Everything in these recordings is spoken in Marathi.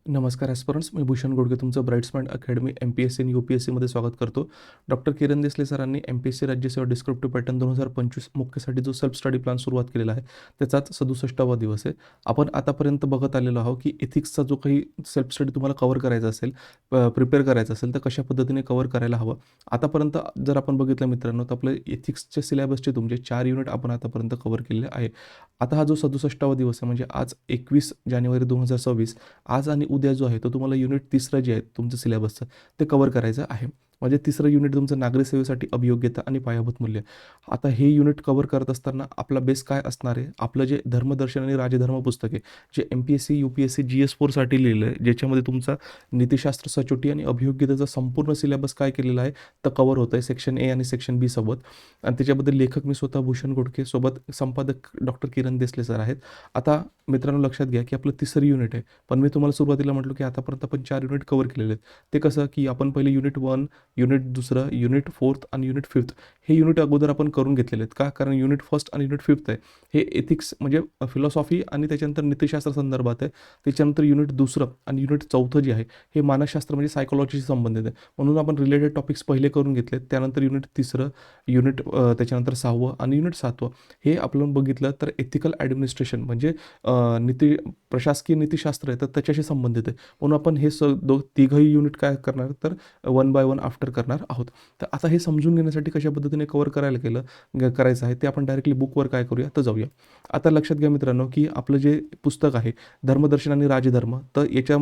नमस्कार ॲस्पिरंट्स, मी भूषण गोडके तुमचं ब्राईट्समाइंड अकॅडमी MPSC आणि UPSCमध्ये स्वागत करतो. डॉक्टर किरण देसले सरांनी MPSC राज्यसेवा डिस्क्रिप्टिव्ह पॅटर्न 2025 मुख्यसाठी जो सेल्फ स्टडी प्लॅन सुरुवात केलेला आहे, त्याचाच 67वा दिवस आहे. आपण आतापर्यंत बघत आलेलो आहोत की एथिक्सचा जो काही सेल्फ स्टडी तुम्हाला कव्हर करायचा असेल, प्रिपेअर करायचं असेल, तर कशा पद्धतीने कव्हर करायला हवं. आतापर्यंत जर आपण बघितलं मित्रांनो, तर आपलं एथिक्सचे सिलेबसचे तुमचे 4 युनिट आपण आतापर्यंत कव्हर केलेले आहे. आता हा जो 67वा दिवस आहे, म्हणजे आज 21 जानेवारी 2026, आज आणि उद्या जो आहे तो तुम्हाला युनिट तिसरं जे आहे तुमचं सिलेबसचं ते कव्हर करायचं आहे. म्हणजे तिसरं युनिट तुमचं नागरी सेवेसाठी अभियोग्यता आणि पायाभूत मूल्य. आता हे युनिट कव्हर करत असताना आपला बेस काय असणार आहे? आपलं जे धर्मदर्शन आणि राजधर्म पुस्तक आहे, जे MPSC UPSC GS4साठी लिहिलं आहे, ज्याच्यामध्ये तुमचा नीतिशास्त्र, सचोटी आणि अभियोग्यतेचा संपूर्ण सिलेबस काय केलेला आहे तर कव्हर होतं आहे सेक्शन A आणि सेक्शन B सोबत. आणि त्याच्याबद्दल लेखक मी स्वतः भूषण गोडके, सोबत संपादक डॉक्टर किरण देसले सर आहेत. आता मित्रांनो लक्षात घ्या की आपलं तिसरं युनिट आहे, पण मी तुम्हाला सुरुवातीला म्हटलं की आतापर्यंत आपण 4 युनिट कव्हर केलेले आहेत. ते कसं की आपण पहिले युनिट 1, युनिट दुसरं, युनिट 4th आणि युनिट 5th हे युनिट अगोदर आपण करून घेतलेले आहेत. का? कारण युनिट 1st आणि युनिट 5th आहे हे एथिक्स म्हणजे फिलॉसॉफी आणि त्याच्यानंतर नीतिशास्त्र संदर्भात आहे. त्याच्यानंतर युनिट दुसरं आणि युनिट 4थं जे आहे हे मानसशास्त्र म्हणजे सायकोलॉजीशी संबंधित आहे. म्हणून आपण रिलेटेड टॉपिक्स पहिले करून घेतलेत. त्यानंतर युनिट तिसरं, युनिट त्याच्यानंतर 6वं आणि युनिट 7वं हे आपण बघितलं तर एथिकल ॲडमिनिस्ट्रेशन म्हणजे प्रशासकीय नीतिशास्त्र आहे तर त्याच्याशी संबंधित आहे. म्हणून आपण हे तिघही युनिट काय करणार तर 1 बाय 1 आफ्टर करणार आहोत. तर आता हे समजून घेण्यासाठी कशा पद्धतीने कव्हर करायचं आहे ते आपण डायरेक्टली बुकवर काय करूया तर जाऊया. आता लक्षात घ्या मित्रांनो की आपलं जे पुस्तक आहे धर्मदर्शन आणि राजधर्म, तर याच्या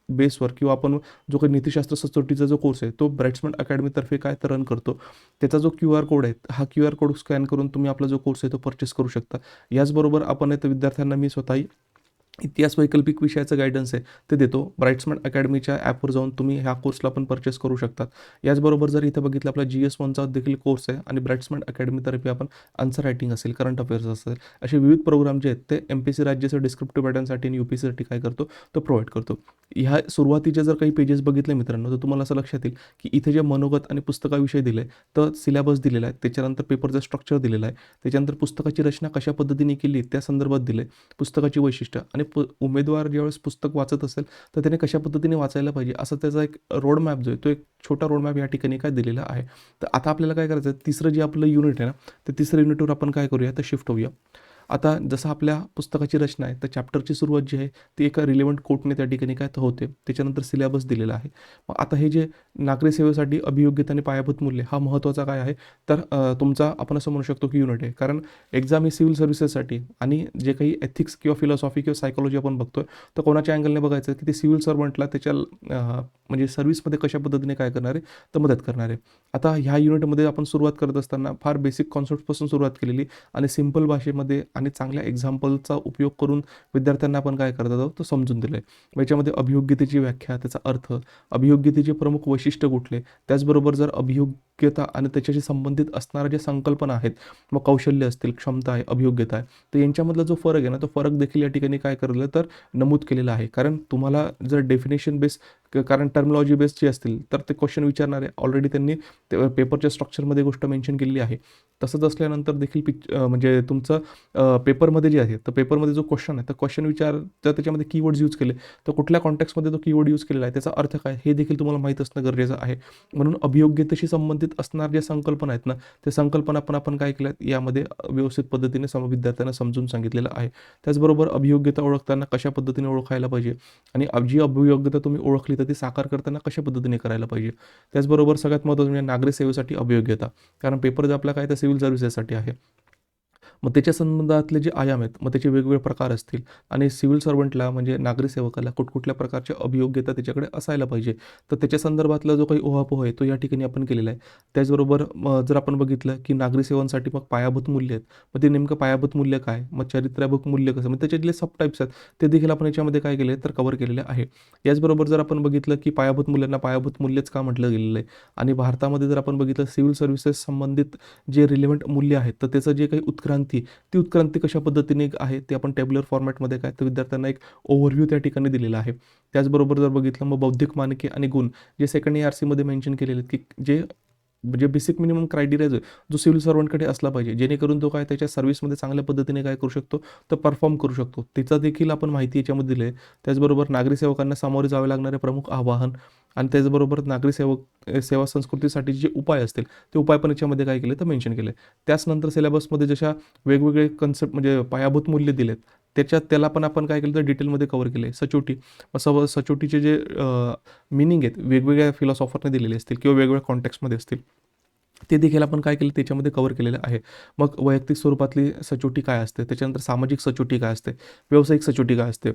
बेसवर किंवा आपण जो काही नीतिशास्त्र सचोटीचा जो कोर्स आहे तो ब्राईट्समाइंड अकॅडमीतर्फे काय तर रन करतो. त्याचा जो QR कोड आहे, हा QR कोड स्कॅन करून तुम्ही आपला जो कोर्स आहे तो परचेस करू शकता. याचबरोबर आपण आहे तर विद्यार्थ्यांना मी स्वतःही इतिहास वैकल्पिक विषयाचं गायडन्स आहे ते देतो. ब्राईट्समाइंड अकॅडमीच्या ॲपवर जाऊन तुम्ही ह्या कोर्सला पण परचेस करू शकतात. याचबरोबर जर इथं बघितलं आपला GS1चा देखील कोर्स आहे आणि ब्राईट्समाइंड अकॅडमीतर्फे आपण आन्सर रायटिंग असेल, करंट अफेअर्स असेल, असे विविध प्रोग्राम जे आहेत ते MPSC राज्याचं डिस्क्रिप्टिव्ह पॅटर्नसाठी आणि UPSCसाठी काय करतो तो प्रोव्हाइड करतो. ह्या सुरुवातीचे जर काही पेजेस बघितले मित्रांनो, तर तुम्हाला असं लक्षात येईल की इथे जे मनोगत आणि पुस्तकाविषयी दिले तर सिलेबस दिलेला आहे, त्याच्यानंतर पेपरचं स्ट्रक्चर दिलेलं आहे, त्याच्यानंतर पुस्तकाची रचना कशा पद्धतीने केली त्या संदर्भात दिले, पुस्तकाची वैशिष्ट्य आणि उमेदवार ज्यावेळेस पुस्तक वाचत असेल तर त्याने कशा पद्धतीने वाचायला पाहिजे असा त्याचा एक रोड मॅप जो आहे तो एक छोटा रोड मॅप या ठिकाणी काय दिलेला आहे. तर आता आपल्याला काय करायचं आहे, तिसरं जे आपलं युनिट आहे ना, तर तिसरं युनिटवर आपण काय करूया तर शिफ्ट होऊया. आता जसं आपल्या पुस्तकाची रचना आहे तर चॅप्टरची सुरुवात जी आहे ती एका रिलेव्हंट कोटने त्या ठिकाणी काय तर होते. त्याच्यानंतर सिलेबस दिलेला आहे. मग आता हे जे नागरी सेवेसाठी अभियोग्यता आणि पायाभूत मूल्य हा महत्त्वाचा काय आहे तर तुमचा आपण असं म्हणू शकतो की युनिट आहे. कारण एक्झाम ही सिव्हिल सर्व्हिसेससाठी आणि जे काही एथिक्स किंवा फिलॉसॉफी किंवा सायकोलॉजी आपण बघतोय तर कोणाच्या अँगलने बघायचं की ते सिव्हिल सर्वंटला त्याच्या म्हणजे सर्व्हिसमध्ये कशा पद्धतीने काय करणार आहे तर मदत करणार आहे. आता ह्या युनिटमध्ये आपण सुरुवात करत असताना फार बेसिक कॉन्सेप्टपासून सुरुवात केलेली आणि सिंपल भाषेमध्ये आणि चांगल्या एक्झाम्पलचा उपयोग करून विद्यार्थ्यांना आपण काय करत आहोत तर समजून दिलं आहे. याच्यामध्ये अभियोग्यतेची व्याख्या, त्याचा अर्थ, अभियोग्यतेचे प्रमुख वैशिष्ट्य कुठले, त्याचबरोबर जर अभियोग्यता आणि त्याच्याशी संबंधित असणाऱ्या ज्या संकल्पना आहेत, मग कौशल्य असतील, क्षमता आहे, अभियोग्यता आहे, तर यांच्यामधला जो फरक आहे ना तो फरक देखील या ठिकाणी काय केलेलं तर नमूद केलेला आहे. कारण तुम्हाला जर डेफिनेशन बेस कारण टर्मलॉजी बेस जे असतील तर ते क्वेश्चन विचारणारे ऑलरेडी त्यांनी पेपरच्या स्ट्रक्चरमध्ये गोष्ट मेन्शन केलेली आहे. तसंच असल्यानंतर देखील म्हणजे तुमचं पेपरमध्ये जे आहे तर पेपरमध्ये जो क्वेश्चन आहे तर क्वेश्चन तर त्याच्यामध्ये कीवर्ड्स यूज केले तर कुठल्या कॉन्टेक्स्टमध्ये तो कीवर्ड यूज केलेला आहे, त्याचा अर्थ काय हे देखील तुम्हाला माहीत असणं गरजेचं आहे. म्हणून अभियोग्यतेशी संबंधित असणाऱ्या ज्या संकल्पना आहेत ना त्या संकल्पना पण आपण काय केल्या यामध्ये व्यवस्थित पद्धतीने विद्यार्थ्यांना समजून सांगितलेलं आहे. त्याचबरोबर अभियोग्यता ओळखताना कशा पद्धतीने ओळखायला पाहिजे आणि जी अभियोग्यता तुम्ही ओळखली तर ती साकार करताना कशा पद्धतीने करायला पाहिजे. त्याचबरोबर सगळ्यात महत्त्वाचं म्हणजे नागरी सेवेसाठी अभियोग्यता, कारण पेपर जर आपला काय तर सिव्हिल सर्व्हिसेससाठी आहे. मग त्याच्या संबंधातले जे आयाम आहेत मग त्याचे वेगवेगळे प्रकार असतील आणि सिव्हिल सर्वंटला म्हणजे नागरी सेवकाला कुठकुठल्या प्रकारच्या अभियोग्यता त्याच्याकडे असायला पाहिजे तर त्याच्या संदर्भातला जो काही ओहापोह आहे तो या ठिकाणी आपण केलेला आहे. त्याचबरोबर जर आपण बघितलं की नागरी सेवांसाठी मग पायाभूत मूल्य आहेत, मग ते नेमकं पायाभूत मूल्य काय, मग चारित्र्यभूत मूल्य कसं, मग त्याच्यातले सब टाईप्स आहेत ते देखील आपण याच्यामध्ये काय केले तर कव्हर केलेले आहे. याचबरोबर जर आपण बघितलं की पायाभूत मूल्यांना पायाभूत मूल्यच का म्हटलं गेलेलं आहे आणि भारतामध्ये जर आपण बघितलं सिव्हिल सर्व्हिसेस संबंधित जे रिलेव्हंट मूल्य आहेत तर त्याचं जे काही उत्क्रांती ती उत्क्रांती कशा पद्धतीने आहे ते आपण टेब्युलर फॉर्मॅटमध्ये काय तर विद्यार्थ्यांना एक ओव्हरव्ह्यू त्या ठिकाणी दिलेला आहे. त्याचबरोबर जर बघितलं मग बौद्धिक मानके आणि गुण जे सेकंड ARCमध्ये मेन्शन केलेले आहेत की जे म्हणजे बेसिक मिनिमम क्रायटेरिया जो सिव्हिल सर्वंटकडे असला पाहिजे, जेणेकरून तो काय त्याच्या सर्व्हिसमध्ये चांगल्या पद्धतीने काय करू शकतो, तर परफॉर्म करू शकतो. तिचा देखील आपण माहिती याच्यामध्ये दिली आहे. त्याचबरोबर नागरी सेवकांना सामोरे जावे लागणारे प्रमुख आव्हान आणि त्याचबरोबर नागरी सेवा संस्कृतीसाठी जे उपाय असतील ते उपाय पण याच्यामध्ये काय केले तर मेन्शन केले. त्याचनंतर सिलेबसमध्ये जशा वेगवेगळे कन्सेप्ट म्हणजे पायाभूत मूल्य दिलेत, त्याला पण आपण काय केलं तर डिटेलमध्ये कव्हर केले. सचोटी, सचोटीचे जे मिनिंग आहेत वेगवेगळ्या फिलॉसॉफरने दिलेले असतील किंवा वेगवेगळ्या कॉन्टेक्स्टमध्ये असतील, ते देखील आपण काय केलं त्याच्यामध्ये कव्हर केलेलं आहे. मग वैयक्तिक स्वरूपातली सचोटी काय असते, त्याच्यानंतर सामाजिक सचोटी काय असते, व्यावसायिक सचोटी काय असते,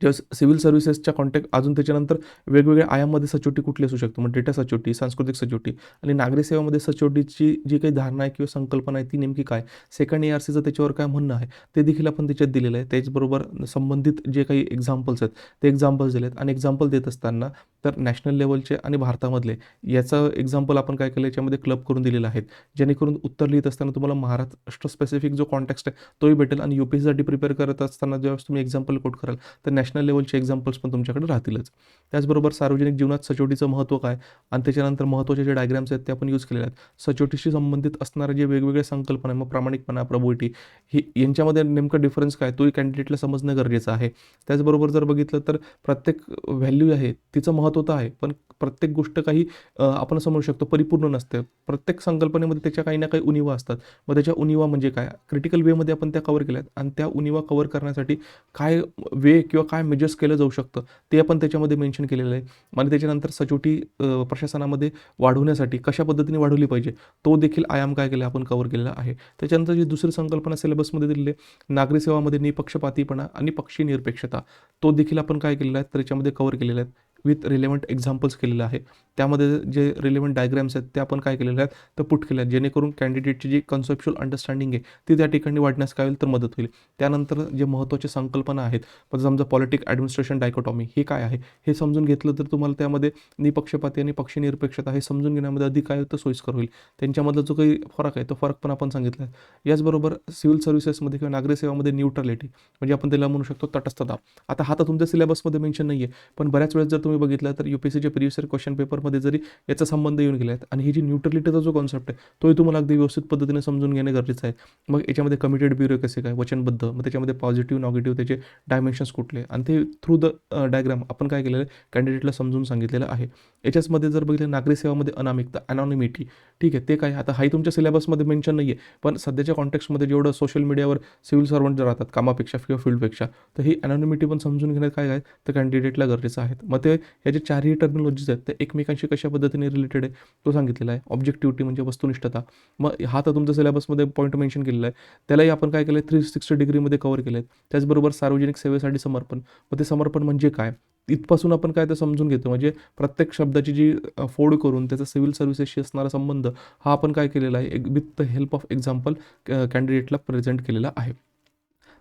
जेव्हा सिव्हिल सर्व्हिसेसच्या कॉन्टॅक्ट अजून त्याच्यानंतर वेगवेगळ्या आयाममध्ये सचोटी कुठली असू शकतो, मग डेटा सचोटी, सांस्कृतिक सचोटी आणि नागरी सेवामध्ये सचोटीची जी काही धारणा आहे किंवा संकल्पना आहे ती नेमकी काय, सेकंड ARCचं त्याच्यावर काय म्हणणं आहे ते देखील आपण त्याच्यात दिलेलं आहे. त्याचबरोबर संबंधित जे काही एक्झाम्पल्स आहेत ते एक्झाम्पल्स दिलेत आणि एक्झाम्पल देत असताना तर नॅशनल लेवलचे आणि भारतामधले याचं एक्झाम्पल आपण काय केलं याच्यामध्ये क्लब करून दिलेलं आहे, जेणेकरून उत्तर लिहित असताना तुम्हाला महाराष्ट्र स्पेसिफिक जो कॉन्टेक्स्ट आहे तोही भेटेल आणि UPSCसाठी प्रिपेअर करत असताना जेव्हा तुम्ही एक्झाम्पल कोट कराल तर नॅशनल लेवलचे एक्झाम्पल्स पण तुमच्याकडे राहतीलच. त्याचबरोबर सार्वजनिक जीवनात सचोटीचं महत्त्व काय आणि त्याच्यानंतर महत्त्वाचे जे डायग्राम्स आहेत ते आपण यूज केलेले आहेत. सचोटीशी संबंधित असणारे जे वेगवेगळे संकल्पना आहे, मग प्रामाणिकपणा, प्रॉबिलिटी ही यांच्यामध्ये नेमकं डिफरन्स काय तोही कॅन्डिडेटला समजणं गरजेचं आहे. त्याचबरोबर जर बघितलं तर प्रत्येक व्हॅल्यू आहे तिचं महत्त्व तर आहे, पण प्रत्येक गोष्ट काही आपण समजू शकतो परिपूर्ण नसते. प्रत्येक संकल्पनेमध्ये त्याच्या काही ना काही उणिवा असतात. मग त्याच्या उणिवा म्हणजे काय, क्रिटिकल वेमध्ये आपण त्या कव्हर केल्यात आणि त्या उणिवा कव्हर करण्यासाठी काय वे किंवा काय मेजर्स केलं जाऊ शकतं ते आपण त्याच्यामध्ये मेन्शन केलेलं आहे. आणि त्याच्यानंतर सचोटी प्रशासनामध्ये वाढवण्यासाठी कशा पद्धतीने वाढवली पाहिजे तो देखील आयाम काय केला आपण कव्हर केलेला आहे. त्याच्यानंतर जी दुसरी संकल्पना सिलेबसमध्ये दिलेली आहे नागरी सेवामध्ये निपक्षपातीपणा आणि पक्षी निरपेक्षता, तो देखील आपण काय केलेला आहे तर त्याच्यामध्ये कव्हर केलेला आहे विथ रिलेव्हंट एक्झाम्पल्स केलेलं आहे. त्यामध्ये जे रिलेव्हंट डायग्राम्स आहेत ते आपण काय केलेले आहेत तर पुट केले आहेत, जेणेकरून कॅन्डिडेटची जी कन्सेप्च्युअल अंडरस्टँडिंग आहे ती त्या ठिकाणी वाढण्यास काय होईल तर मदत होईल. त्यानंतर जे महत्त्वाचे संकल्पना आहेत, पण समजा पॉलिटिक ॲडमिनिस्ट्रेशन डायकोटॉमी हे काय आहे हे समजून घेतलं तर तुम्हाला त्यामध्ये निपक्षपाती आणि पक्षी निरपेक्षता हे समजून घेण्यामध्ये अधिक काय होतं सोयीस्कर होईल. त्यांच्यामधला जो काही फरक आहे तो फरक पण आपण सांगितला आहे. याचबरोबर सिव्हिल सर्व्हिसेसमध्ये किंवा नागरी सेवामध्ये न्यूट्रलिटी म्हणजे आपण त्याला म्हणू शकतो तटस्थता. आता हा तर तुमच्या सिलेबसमध्ये मेन्शन नाही आहे, पण बऱ्याच वेळेस जर तुम्ही बघितलं तर UPSCच्या प्रिव्हियस इयर क्वेश्चन पेपरमध्ये जरी याचा संबंध येऊन गेला आहे आणि ही जी न्यूट्रलिटीचा जो कॉन्सेप्ट आहे तोही तुम्हाला अगदी व्यवस्थित पद्धतीने समजून घेणे गरजेचं आहे. मग याच्यामध्ये कमिटेड ब्युरोक्रेसी काय, वचनबद्ध, मग त्याच्यामध्ये पॉझिटिव्ह निगेटिव्ह त्याचे डायमेन्शन्स कुठले आणि ते थ्रू द डायग्राम आपण काय केलेलं आहे कॅन्डिडेटला समजून सांगितलेलं आहे. याच्याचमध्ये जर बघितलं नागरी सेवामध्ये अनामिकता अनॉनिमिटी, ठीक आहे ते काय आता हाही तुमच्या सिलेबसमध्ये मेन्शन नाही आहे, पण सध्याच्या कॉन्टेक्स्टमध्ये जेवढं सोशल मीडियावर सिव्हिल सर्वंट राहतात कामापेक्षा किंवा फील्डपेक्षा, तर ही अनॉनिमिटी पण समजून घेण्यात काय काय तर कॅन्डिडेटला गरजेचं आहे. मग ते ह्याचे चारही टर्मिनॉलॉजीज आहेत ते एकमेकांशी कशा पद्धतीने रिलेटेड आहे तो सांगितलेला आहे. ऑब्जेक्टिव्हिटी म्हणजे वस्तुनिष्ठता, मग हा तर तुमच्या सिलेबसमध्ये पॉईंट मेन्शन केलेला आहे, त्यालाही आपण काय केलं 360 डिग्रीमध्ये कव्हर केलं आहे. त्याचबरोबर सार्वजनिक सेवेसाठी समर्पण, मग ते समर्पण म्हणजे काय इथपासून आपण काय ते समजून घेतो, म्हणजे प्रत्येक शब्दाची जी फोड करून त्याचा सिव्हिल सर्व्हिसेसशी असणारा संबंध हा आपण काय केलेला आहे एक with the help of example कॅन्डिडेटला प्रेझेंट केलेला आहे.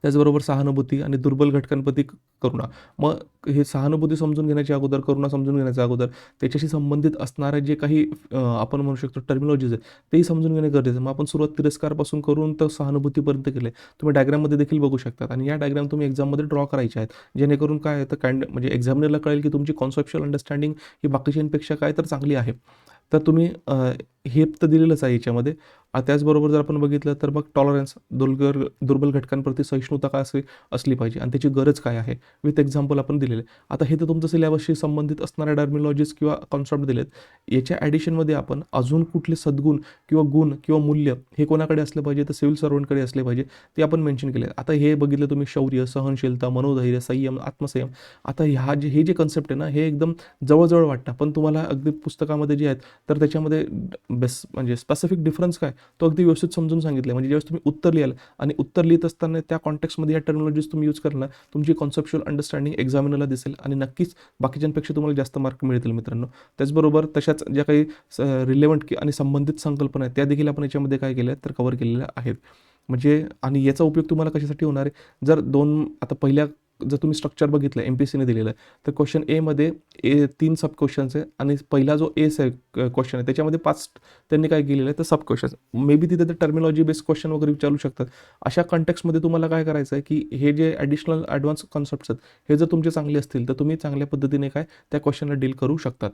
त्याचबरोबर सहानुभूती आणि दुर्बल घटकांप्रती करुणा, मग हे सहानुभूती समजून घेण्याच्या अगोदर करुणा समजून घेण्याच्या अगोदर त्याच्याशी संबंधित असणारे जे काही आपण म्हणू शकतो टर्मिनॉलॉजीज आहेत तेही समजून घेणे गरजेचं आहे. मग आपण सुरुवात तिरस्कारपासून करून तर सहानुभूतीपर्यंत केले, तुम्ही डायग्राममध्ये देखील बघू शकतात आणि या डायग्राम तुम्ही एक्झाममध्ये ड्रॉ करायचे आहेत, जेणेकरून काय आहे तर म्हणजे एक्झामिनरला कळेल की तुमची कॉन्सेप्च्युअल अंडरस्टँडिंग ही बाकीच्यांपेक्षा काय तर चांगली आहे. तर तुम्ही हे तर दिलेलंच आहे याच्यामध्ये. त्याचबरोबर जर आपण बघितलं तर मग टॉलरन्स दुर्बल घटकांप्रती सहिष्णुता काय असली पाहिजे आणि त्याची गरज काय आहे विथ एक्झाम्पल आपण दिलेले. आता हे तर तुमचं सिलेबसशी संबंधित असणाऱ्या टर्मिनॉलॉजीज किंवा कॉन्सेप्ट दिलेत. याच्या ॲडिशनमध्ये आपण अजून कुठले सद्गुण किंवा गुण किंवा मूल्य हे कोणाकडे असलं पाहिजे तर सिव्हिल सर्वंटकडे असले पाहिजे ते आपण मेन्शन केले. आता हे बघितलं तुम्ही शौर्य, सहनशीलता, मनोधैर्य, संयम, आत्मसंयम. आता हे जे कन्सेप्ट आहे ना हे एकदम जवळजवळ वाटतं, पण तुम्हाला अगदी पुस्तकामध्ये जे आहेत तर त्याच्यामध्ये म्हणजे स्पेसिफिक डिफरन्स काय तो अगदी व्यवस्थित समजून सांगितलं. म्हणजे ज्यावेळेस तुम्ही उत्तर लिहाल आणि उत्तर लिहित असताना त्या कॉन्टेक्स्टमध्ये या टर्मिनॉलॉजीज तुम्ही यूज करणार, तुमची कॉन्सेप्च्युअल अंडरस्टँडिंग एक्झामिनरला दिसेल आणि नक्कीच बाकीच्यांपेक्षा तुम्हाला जास्त मार्क मिळतील मित्रांनो. त्याचबरोबर तशाच ज्या काही रिलेव्हंट आणि संबंधित संकल्पना आहेत त्या देखील आपण याच्यामध्ये काय केल्या तर कव्हर केलेल्या आहेत. म्हणजे आणि याचा उपयोग तुम्हाला कशासाठी होणार आहे, जर आता पहिल्या जर तुम्ही स्ट्रक्चर बघितलं MPSCने दिलेलं आहे तर क्वेश्चन एमध्ये 3 सब क्वेश्चन्स आहे आणि पहिला जो क्वेश्चन आहे त्याच्यामध्ये 5 त्यांनी काय केलेलं आहे तर सब क्वेश्चन्स, मे बी तिथे ते टर्मिनॉलॉजी बेस्ड क्वेश्चन वगैरे विचारू शकतात. अशा कॉन्टेक्स्टमध्ये तुम्हाला काय करायचं आहे की हे जे ॲडिशनल ॲडव्हान्स कॉन्सेप्ट्स आहेत हे जर तुमचे चांगले असतील तर तुम्ही चांगल्या पद्धतीने काय त्या क्वेश्चनला डील करू शकतात.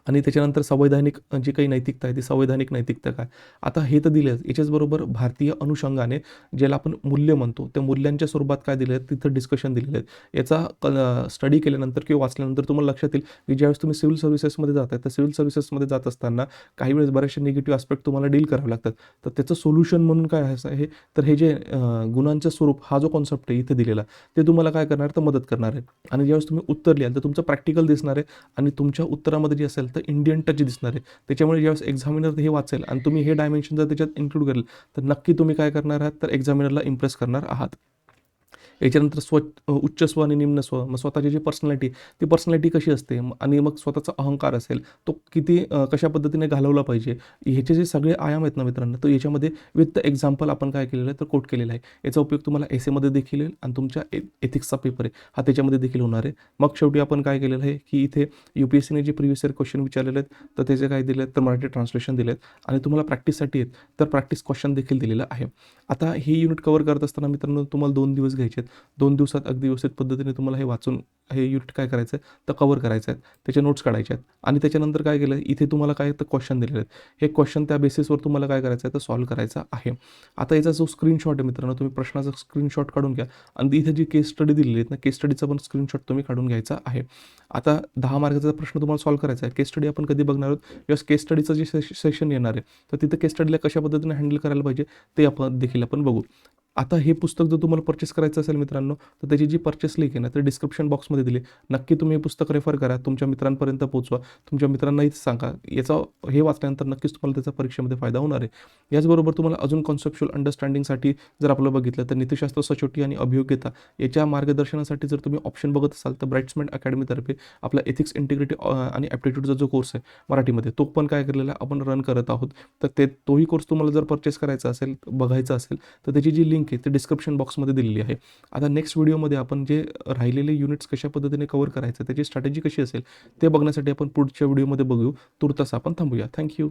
आणि त्याच्यानंतर संवैधानिक जी काही नैतिकता आहे ती संवैधानिक नैतिकता काय. आता हे तर दिलेच, याच्याचबरोबर भारतीय अनुषंगाने ज्याला आपण मूल्य म्हणतो त्या मूल्यांच्या स्वरूपात काय दिलं आहे तिथं डिस्कशन दिलेलं आहे. याचा स्टडी केल्यानंतर किंवा वाचल्यानंतर तुम्हाला लक्षात येईल की ज्यावेळेस तुम्ही सिव्हिल सर्व्हिसेसमध्ये जाताय तर सिव्हिल सर्व्हिसेसमध्ये जात असताना काही वेळेस बरेचसे निगेटिव्ह आस्पेक्ट तुम्हाला डील करावे लागतात. तर त्याचं सोल्युशन म्हणून काय आहे तर हे जे गुणांचं स्वरूप हा जो कॉन्सेप्ट आहे इथे दिलेला ते तुम्हाला काय करणार तर मदत करणार आहे. आणि ज्यावेळेस तुम्ही उत्तर लिहाल तर तुमचं प्रॅक्टिकल दिसणार आहे आणि तुमच्या उत्तरामध्ये जे असेल तर इंडियन टच दिसणार आहे. त्याच्यामुळे ज्यावेळेस एक्झामिनर हे वाचेल आणि तुम्ही हे डायमेन्शन जर त्याच्यात इन्क्लूड करेल तर नक्की तुम्ही काय करणार आहात तर एक्झामिनरला इम्प्रेस करणार आहात. याच्यानंतर उच्च स्व आणि निम्न स्व, मग स्वतःची जी पर्सनॅलिटी ती पर्सनॅलिटी कशी असते आणि मग स्वतःचा अहंकार असेल तो किती कशा पद्धतीने घालवला पाहिजे. ह्याचे जे सगळे आयाम आहेत ना मित्रांनो तर याच्यामध्ये विथ एक्झाम्पल आपण काय केलेलं आहे तर कोट केलेला आहे. याचा उपयोग तुम्हाला एसेमध्ये देखील येईल आणि तुमच्या एथिक्सचा पेपर आहे हा त्याच्यामध्ये देखील होणार आहे. मग शेवटी आपण काय केलेलं आहे की इथे UPSCने जे प्रिव्हियस इयर क्वेश्चन विचारलेले आहेत तर त्याचे काय दिले आहेत तर मराठी ट्रान्सलेशन दिले आहेत आणि तुम्हाला प्रॅक्टिससाठी आहेत तर प्रॅक्टिस क्वेश्चन देखील दिलेलं आहे. आता हे युनिट कव्हर करत असताना मित्रांनो तुम्हाला 2 दिवस घ्यायचे आहेत. 2 दिवसात अगदी व्यवस्थित पद्धतीने तुम्हाला हे वाचून हे युनिट काय करायचं आहे तर कव्हर करायचं आहे. त्याचे नोट्स काढायचे आहेत आणि त्याच्यानंतर काय केलं इथे तुम्हाला काय तर क्वेश्चन दिलेले आहेत. हे क्वेश्चन त्या बेसिसवर तुम्हाला काय करायचं आहे तर सॉल्व्ह करायचा आहे. आता याचा जो स्क्रीनशॉट आहे मित्रांनो तुम्ही प्रश्नाचा स्क्रीनशॉट काढून घ्या आणि इथे जी केस स्टडी दिलेली आहेत ना केस स्टडीचा पण स्क्रीनशॉट तुम्ही काढून घ्यायचा आहे. आता 10 मार्काचा प्रश्न तुम्हाला सॉल्व्ह करायचा आहे. केस स्टडी आपण कधी बघणार आहोत किंवा केस स्टडीचं जे सेशन येणार आहे तर तिथं केस स्टडीला कशा पद्धतीने हँडल करायला पाहिजे ते आपण बघू. आता हे पुस्तक जर तुम्हाला परचेस करायचं असेल मित्रांनो तर त्याची जी परचेस लिंक आहे ना तर डिस्क्रिप्शन बॉक्समध्ये दिली. नक्की तुम्ही हे पुस्तक रेफर करा, तुमच्या मित्रांपर्यंत पोहोचवा, तुमच्या मित्रांनाही सांगा. याचा हे वाचल्यानंतर नक्कीच तुम्हाला त्याचा परीक्षेमध्ये फायदा होणार आहे. याचबरोबर तुम्हाला अजून कॉन्सेप्च्युअल अंडरस्टँडिंगसाठी जर आपलं बघितलं तर नीतिशास्त्र, सचोटी आणि अभियोग्यता याच्या मार्गदर्शनासाठी जर तुम्ही ऑप्शन बघत असाल तर ब्राईट्समॅन अकॅडमीतर्फे आपला एथिक्स, इंटिग्रिटी आणि ॲप्टिट्यूडचा जो कोर्स आहे मराठीमध्ये तो पण काय केलेला आपण रन करत आहोत. तर तोही कोर्स तुम्हाला जर परचेस करायचा असेल, बघायचा असेल तर त्याची जी लिंक आहे ती डिस्क्रिप्शन बॉक्समध्ये दिलेली आहे. आता नेक्स्ट व्हिडिओमध्ये आपण जे राहिलेले युनिट्स कशा पद्धतीने कव्हर करायचं त्याची स्ट्रॅटेजी कशी असेल ते बघण्यासाठी आपण पुढच्या व्हिडिओमध्ये बघू. तूर्तास आपण थांबूया. थँक्यू.